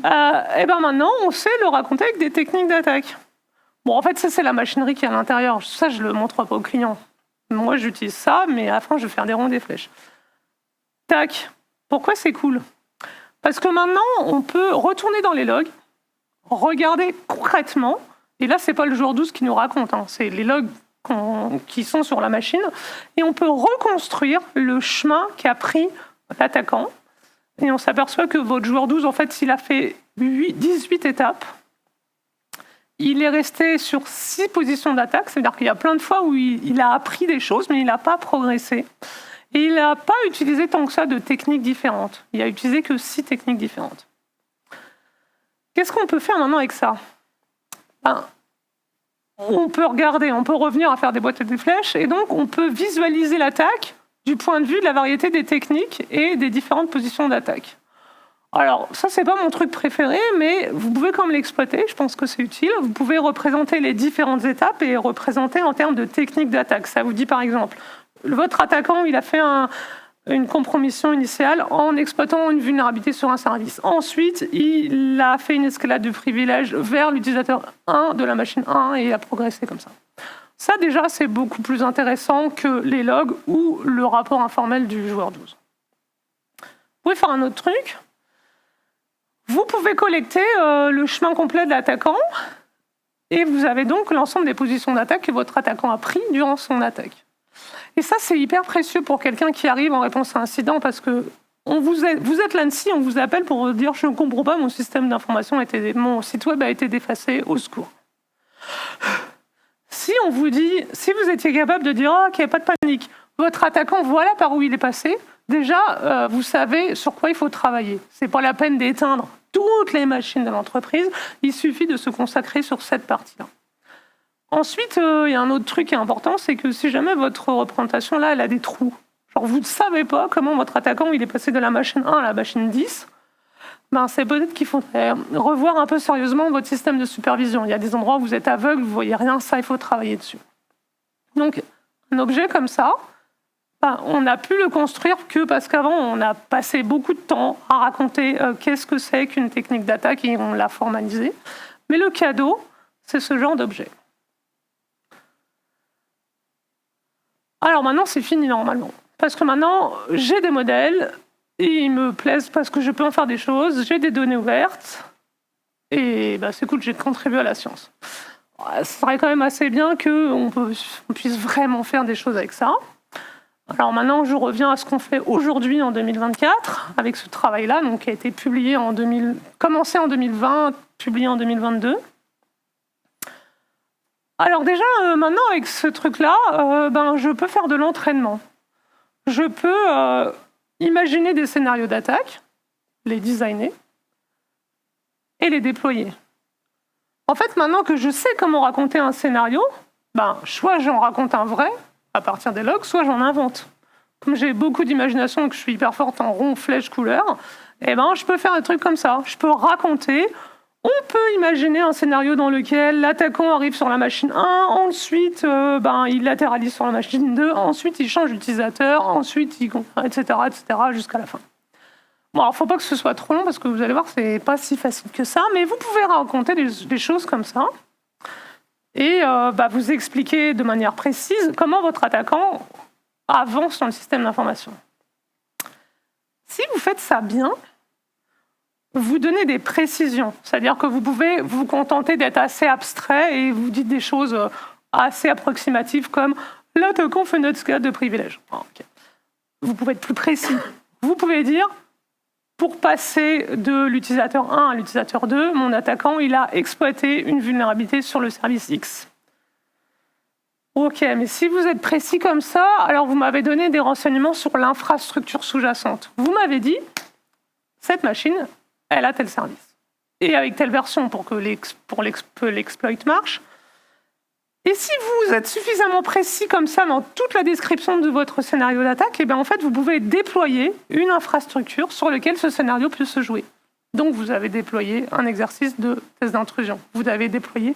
Et maintenant, on sait le raconter avec des techniques d'attaque. Bon, en fait, ça, c'est la machinerie qui est à l'intérieur. Ça, je ne le montre pas aux clients. Moi, j'utilise ça, mais à la fin, je vais faire des ronds, des flèches. Tac. Pourquoi c'est cool ? Parce que maintenant, on peut retourner dans les logs, regarder concrètement, et là, ce n'est pas le joueur 12 qui nous raconte, c'est les logs qui sont sur la machine, et on peut reconstruire le chemin qu'a pris l'attaquant, et on s'aperçoit que votre joueur 12, en fait, s'il a fait 18 étapes, il est resté sur 6 positions d'attaque, c'est-à-dire qu'il y a plein de fois où il a appris des choses, mais il n'a pas progressé. Et il n'a pas utilisé tant que ça de techniques différentes. Il a utilisé que 6 techniques différentes. Qu'est-ce qu'on peut faire maintenant avec ça ? On peut regarder, on peut revenir à faire des boîtes et des flèches, et donc on peut visualiser l'attaque du point de vue de la variété des techniques et des différentes positions d'attaque. Alors, ça, c'est pas mon truc préféré, mais vous pouvez quand même l'exploiter, je pense que c'est utile. Vous pouvez représenter les différentes étapes et représenter en termes de technique d'attaque. Ça vous dit, par exemple, votre attaquant, il a fait une compromission initiale en exploitant une vulnérabilité sur un service. Ensuite, il a fait une escalade de privilèges vers l'utilisateur 1 de la machine 1 et a progressé comme ça. Ça, déjà, c'est beaucoup plus intéressant que les logs ou le rapport informel du joueur 12. Vous pouvez faire un autre truc. Vous pouvez collecter le chemin complet de l'attaquant et vous avez donc l'ensemble des positions d'attaque que votre attaquant a pris durant son attaque. Et ça, c'est hyper précieux pour quelqu'un qui arrive en réponse à un incident parce que vous êtes l'ANSSI, on vous appelle pour vous dire « je ne comprends pas, mon système d'information, mon site web a été défacé, au secours ». Si on vous dit, si vous étiez capable de dire « ok, pas de panique, votre attaquant, voilà par où il est passé », déjà, vous savez sur quoi il faut travailler. Ce n'est pas la peine d'éteindre toutes les machines de l'entreprise, il suffit de se consacrer sur cette partie-là. Ensuite, il y a un autre truc qui est important, c'est que si jamais votre représentation, là, elle a des trous, genre vous ne savez pas comment votre attaquant il est passé de la machine 1 à la machine 10, ben c'est peut-être qu'il faudrait revoir un peu sérieusement votre système de supervision. Il y a des endroits où vous êtes aveugle, vous ne voyez rien, ça, il faut travailler dessus. Donc, un objet comme ça, ben, on a pu le construire que parce qu'avant, on a passé beaucoup de temps à raconter qu'est-ce que c'est qu'une technique d'attaque et on l'a formalisé. Mais le cadeau, c'est ce genre d'objet. Alors maintenant, c'est fini normalement. Parce que maintenant, j'ai des modèles, et ils me plaisent parce que je peux en faire des choses, j'ai des données ouvertes, et bah, c'est cool, j'ai contribué à la science. Ce serait quand même assez bien qu'on puisse vraiment faire des choses avec ça. Alors maintenant, je reviens à ce qu'on fait aujourd'hui en 2024, avec ce travail-là, donc, qui a été publié commencé en 2020, publié en 2022. Alors déjà, maintenant, avec ce truc-là, je peux faire de l'entraînement. Je peux imaginer des scénarios d'attaque, les designer et les déployer. En fait, maintenant que je sais comment raconter un scénario, soit j'en raconte un vrai, à partir des logs, soit j'en invente. Comme j'ai beaucoup d'imagination et que je suis hyper forte en rond, flèche, couleur, je peux faire des trucs comme ça. Je peux raconter. On peut imaginer un scénario dans lequel l'attaquant arrive sur la machine 1, ensuite il latéralise sur la machine 2, ensuite il change d'utilisateur, ensuite etc. jusqu'à la fin. Bon, alors, faut pas que ce soit trop long parce que vous allez voir, c'est pas si facile que ça, mais vous pouvez raconter des choses comme ça et vous expliquer de manière précise comment votre attaquant avance dans le système d'information. Si vous faites ça bien, vous donnez des précisions, c'est-à-dire que vous pouvez vous contenter d'être assez abstrait et vous dites des choses assez approximatives comme « l'attaquant fait notre escalade de privilèges ». Vous pouvez être plus précis. Vous pouvez dire « pour passer de l'utilisateur 1 à l'utilisateur 2, mon attaquant il a exploité une vulnérabilité sur le service X ». Ok, mais si vous êtes précis comme ça, alors vous m'avez donné des renseignements sur l'infrastructure sous-jacente. Vous m'avez dit « cette machine », elle a tel service. Et avec telle version pour que l'exploit marche. Et si vous êtes suffisamment précis comme ça dans toute la description de votre scénario d'attaque, en fait, vous pouvez déployer une infrastructure sur laquelle ce scénario peut se jouer. Donc, vous avez déployé un exercice de test d'intrusion. Vous avez déployé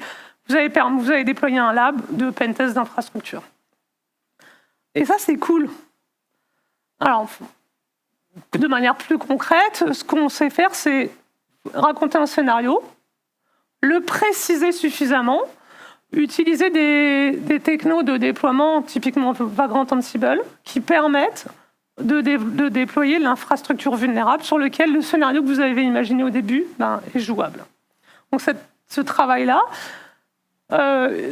un lab de pentest d'infrastructure. Et ça, c'est cool. Alors, de manière plus concrète, ce qu'on sait faire, c'est raconter un scénario, le préciser suffisamment, utiliser des technos de déploiement, typiquement Vagrant Ansible, qui permettent de déployer l'infrastructure vulnérable sur laquelle le scénario que vous avez imaginé au début est jouable. Donc ce travail-là,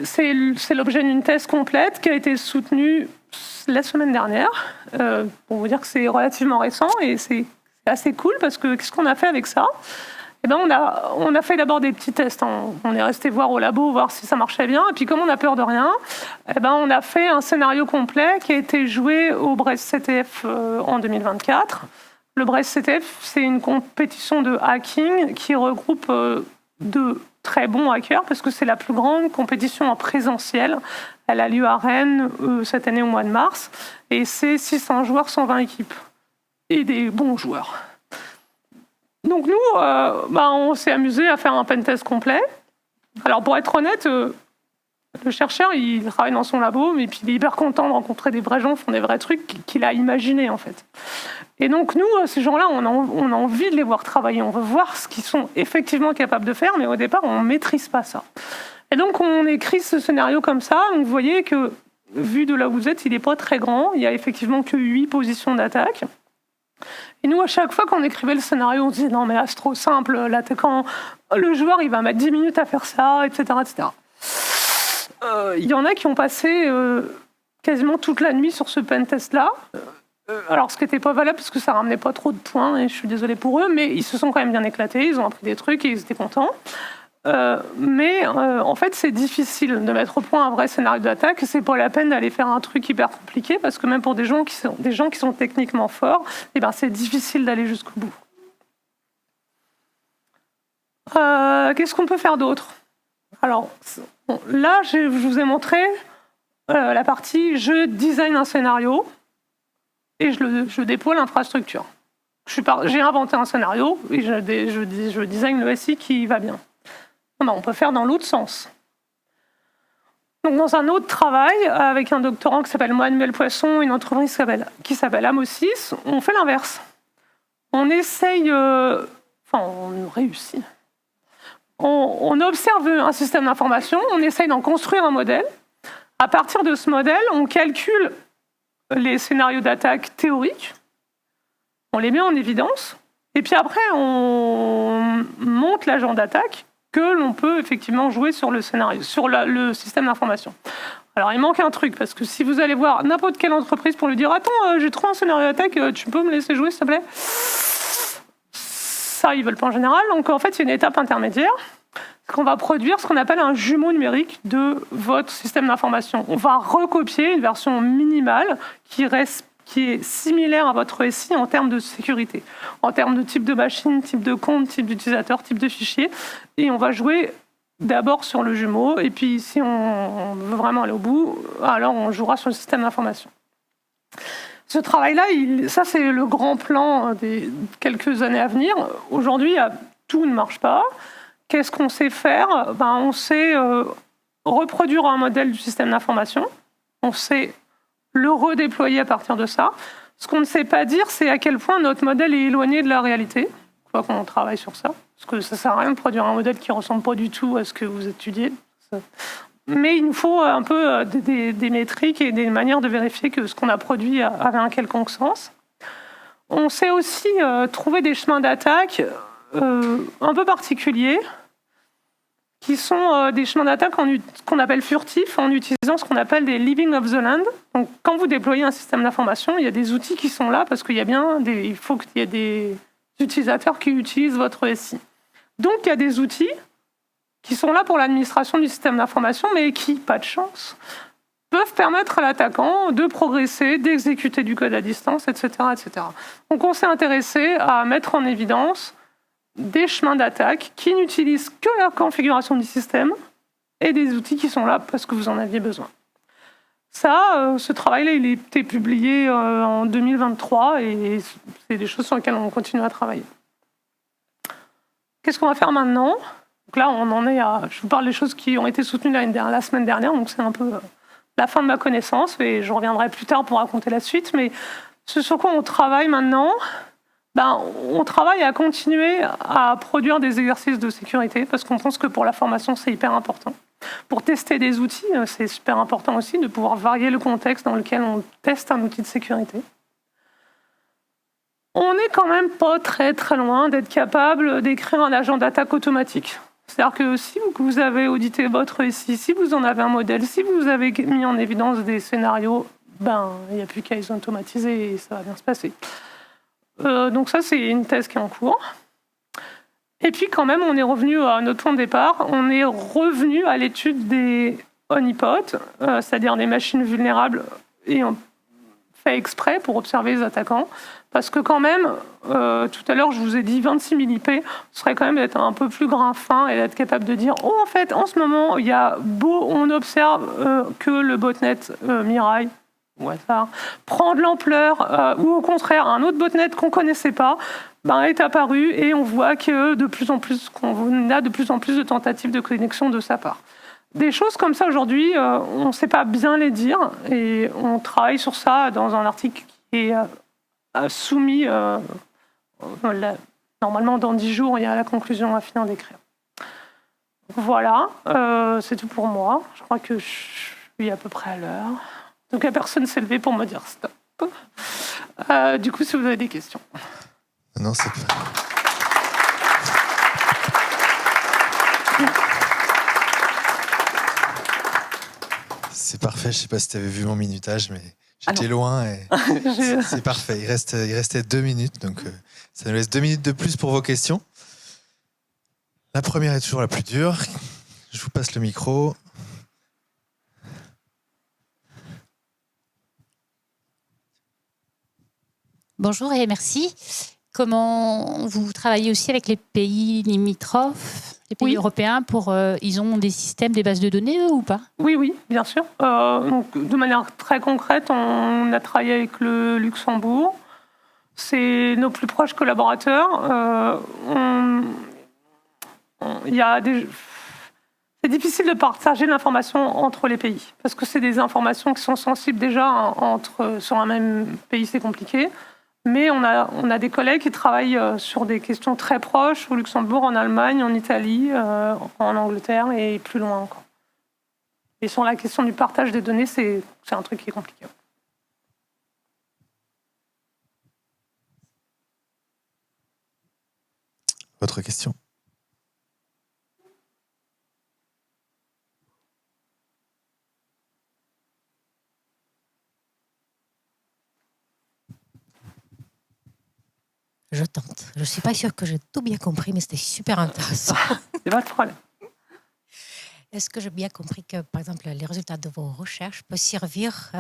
c'est l'objet d'une thèse complète qui a été soutenue la semaine dernière, pour vous dire que c'est relativement récent et c'est assez cool parce que qu'est-ce qu'on a fait avec ça ? On a fait d'abord des petits tests. On est resté voir au labo, voir si ça marchait bien. Et puis comme on a peur de rien, on a fait un scénario complet qui a été joué au Brest CTF en 2024. Le Brest CTF, c'est une compétition de hacking qui regroupe de très bons hackers parce que c'est la plus grande compétition en présentiel. Elle a lieu à Rennes cette année au mois de mars. Et c'est 600 joueurs, 120 équipes. Et des bons joueurs. Donc nous, on s'est amusé à faire un pentest complet. Alors pour être honnête, le chercheur, il travaille dans son labo, mais puis il est hyper content de rencontrer des vrais gens qui font des vrais trucs qu'il a imaginés en fait. Et donc nous, ces gens-là, on a envie de les voir travailler. On veut voir ce qu'ils sont effectivement capables de faire, mais au départ, on ne maîtrise pas ça. Et donc on écrit ce scénario comme ça. Donc vous voyez que, vu de là où vous êtes, il n'est pas très grand. Il n'y a effectivement que 8 positions d'attaque. Et nous, à chaque fois qu'on écrivait le scénario, on se disait non mais là c'est trop simple, l'attaquant, le joueur il va mettre 10 minutes à faire ça, etc. etc. Il y en a qui ont passé quasiment toute la nuit sur ce pentest-là. Alors, ce qui n'était pas valable parce que ça ramenait pas trop de points, et je suis désolée pour eux, mais ils se sont quand même bien éclatés, ils ont appris des trucs et ils étaient contents. En fait, c'est difficile de mettre au point un vrai scénario d'attaque. C'est pas la peine d'aller faire un truc hyper compliqué parce que même pour des gens qui sont techniquement forts, c'est difficile d'aller jusqu'au bout. Qu'est-ce qu'on peut faire d'autre? Alors, là, je vous ai montré la partie je design un scénario et je déploie l'infrastructure. J'ai inventé un scénario et je design le SI qui va bien. On peut faire dans l'autre sens. Donc, dans un autre travail, avec un doctorant qui s'appelle Manuel Poisson, une entreprise qui s'appelle Amosis, on fait l'inverse. On essaye... on réussit. On observe un système d'information, on essaye d'en construire un modèle. À partir de ce modèle, on calcule les scénarios d'attaque théoriques, on les met en évidence, et puis après, on monte l'agent d'attaque que l'on peut effectivement jouer sur le scénario, sur le système d'information. Alors, il manque un truc, parce que si vous allez voir n'importe quelle entreprise pour lui dire « Attends, j'ai trouvé un scénario d'attaque, tu peux me laisser jouer, s'il te plaît ?» Ça, ils veulent pas en général. Donc, en fait, il y a une étape intermédiaire. C'est qu'on va produire ce qu'on appelle un jumeau numérique de votre système d'information. On va recopier une version minimale qui est similaire à votre SI en termes de sécurité, en termes de type de machine, type de compte, type d'utilisateur, type de fichier. Et on va jouer d'abord sur le jumeau. Et puis, si on veut vraiment aller au bout, alors on jouera sur le système d'information. Ce travail-là, ça c'est le grand plan des quelques années à venir. Aujourd'hui, tout ne marche pas. Qu'est-ce qu'on sait faire? On sait reproduire un modèle du système d'information. On sait le redéployer à partir de ça. Ce qu'on ne sait pas dire, c'est à quel point notre modèle est éloigné de la réalité. Il faut qu'on travaille sur ça. Parce que ça ne sert à rien de produire un modèle qui ne ressemble pas du tout à ce que vous étudiez. Mais il nous faut un peu des métriques et des manières de vérifier que ce qu'on a produit avait un quelconque sens. On sait aussi trouver des chemins d'attaque un peu particuliers, qui sont des chemins d'attaque qu'on appelle furtifs, en utilisant ce qu'on appelle des living of the land. Donc, quand vous déployez un système d'information, il y a des outils qui sont là parce il faut qu'il y ait des utilisateurs qui utilisent votre SI. Donc, il y a des outils qui sont là pour l'administration du système d'information, mais qui, pas de chance, peuvent permettre à l'attaquant de progresser, d'exécuter du code à distance, etc., etc. Donc, on s'est intéressé à mettre en évidence des chemins d'attaque qui n'utilisent que la configuration du système et des outils qui sont là parce que vous en aviez besoin. Ça, ce travail-là, il a été publié en 2023 et c'est des choses sur lesquelles on continue à travailler. Qu'est-ce qu'on va faire maintenant? Donc là, on en est à... Je vous parle des choses qui ont été soutenues la semaine dernière, donc c'est un peu la fin de ma connaissance et je reviendrai plus tard pour raconter la suite. Mais ce sur quoi on travaille maintenant... on travaille à continuer à produire des exercices de sécurité parce qu'on pense que pour la formation, c'est hyper important. Pour tester des outils, c'est super important aussi de pouvoir varier le contexte dans lequel on teste un outil de sécurité. On n'est quand même pas très très loin d'être capable d'écrire un agent d'attaque automatique. C'est-à-dire que si vous avez audité votre SI, si vous en avez un modèle, si vous avez mis en évidence des scénarios, il n'y a plus qu'à les automatiser et ça va bien se passer. Donc ça, c'est une thèse qui est en cours. Et puis quand même, on est revenu à notre point de départ. On est revenu à l'étude des honeypots, c'est-à-dire des machines vulnérables, et on fait exprès pour observer les attaquants. Parce que quand même, tout à l'heure, je vous ai dit 26 000 IP, ce serait quand même d'être un peu plus grain fin et d'être capable de dire « Oh, en fait, en ce moment, on observe que le botnet Mirai au hasard, prend de l'ampleur, ou au contraire, un autre botnet qu'on ne connaissait pas est apparu et on voit que qu'on a de plus en plus de tentatives de connexion de sa part. Des choses comme ça aujourd'hui, on ne sait pas bien les dire et on travaille sur ça dans un article qui est soumis normalement dans 10 jours, il y a la conclusion à finir d'écrire. Voilà, c'est tout pour moi. Je crois que je suis à peu près à l'heure. Donc personne ne s'est levé pour me dire stop. Du coup, si vous avez des questions. Non, c'est pas... C'est parfait, je ne sais pas si tu avais vu mon minutage, mais j'étais loin et c'est parfait. Il restait 2 minutes, donc ça nous laisse 2 minutes de plus pour vos questions. La première est toujours la plus dure. Je vous passe le micro. Bonjour et merci. Comment vous travaillez aussi avec les pays limitrophes, les pays européens ils ont des systèmes, des bases de données, eux, ou pas? Oui, bien sûr. Donc, de manière très concrète, on a travaillé avec le Luxembourg. C'est nos plus proches collaborateurs. C'est difficile de partager l'information entre les pays, parce que c'est des informations qui sont sensibles déjà sur un même pays, c'est compliqué. Mais on a des collègues qui travaillent sur des questions très proches, au Luxembourg, en Allemagne, en Italie, en Angleterre et plus loin encore. Et sur la question du partage des données, c'est un truc qui est compliqué. Votre question? Je tente. Je ne suis pas sûre que j'ai tout bien compris, mais c'était super intéressant. C'est pas de problème. Est-ce que j'ai bien compris que, par exemple, les résultats de vos recherches peuvent servir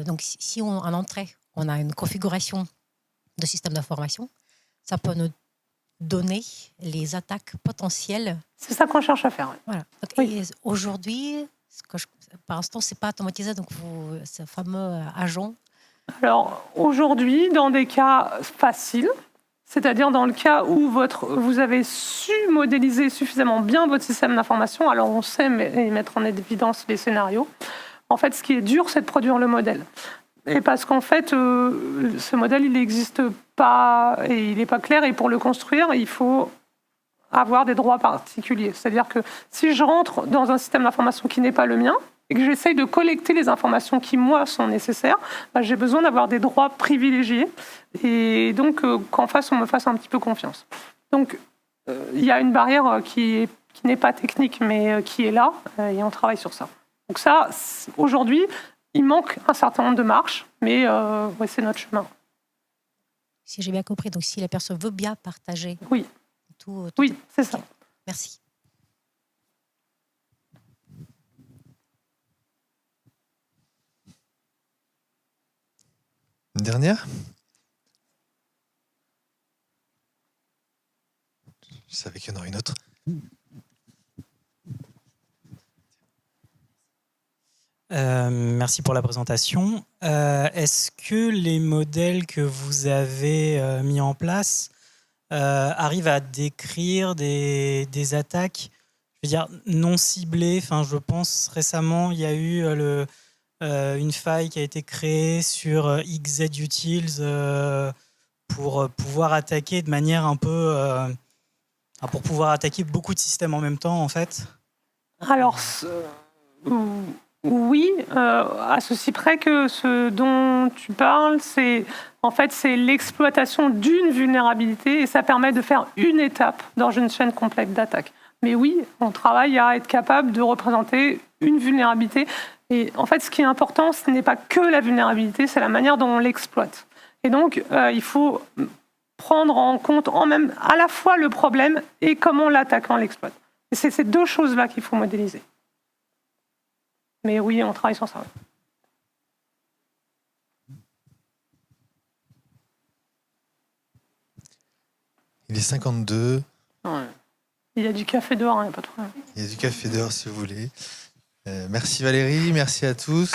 donc, si en entrée, on a une configuration de système d'information, ça peut nous donner les attaques potentielles? C'est ça qu'on cherche à faire. Ouais. Voilà. Donc, oui. Aujourd'hui, par l'instant, ce n'est pas automatisé, donc ce fameux agent. Alors, aujourd'hui, dans des cas faciles, c'est-à-dire dans le cas où vous avez su modéliser suffisamment bien votre système d'information, alors on sait mettre en évidence les scénarios. En fait, ce qui est dur, c'est de produire le modèle. Et parce qu'en fait, ce modèle, il n'existe pas et il n'est pas clair. Et pour le construire, il faut avoir des droits particuliers. C'est-à-dire que si je rentre dans un système d'information qui n'est pas le mien, et que j'essaye de collecter les informations qui, moi, sont nécessaires, j'ai besoin d'avoir des droits privilégiés et donc qu'en face, on me fasse un petit peu confiance. Donc, il y a une barrière qui n'est pas technique, mais qui est là, et on travaille sur ça. Donc ça, aujourd'hui, il manque un certain nombre de marches, mais c'est notre chemin. Si j'ai bien compris, donc si la personne veut bien partager... Oui, c'est ça. Merci. Une dernière? Je savais qu'il y en aurait une autre. Merci pour la présentation. Est-ce que les modèles que vous avez mis en place arrivent à décrire des attaques, je veux dire, non ciblées? Enfin, je pense récemment, il y a eu une faille qui a été créée sur XZUtils pour pouvoir attaquer de manière un peu... pour pouvoir attaquer beaucoup de systèmes en même temps, en fait. Alors, oui, à ceci près que ce dont tu parles, c'est l'exploitation d'une vulnérabilité et ça permet de faire une étape dans une chaîne complète d'attaque. Mais oui, on travaille à être capable de représenter une vulnérabilité. Et en fait, ce qui est important, ce n'est pas que la vulnérabilité, c'est la manière dont on l'exploite. Et donc, il faut prendre en compte à la fois le problème et comment l'attaquant l'exploite. Et c'est ces deux choses-là qu'il faut modéliser. Mais oui, on travaille sur ça. Il est 52. Ouais. Il y a du café dehors, il n'y a pas de problème. Il y a du café dehors si vous voulez. Merci Valérie, merci à tous.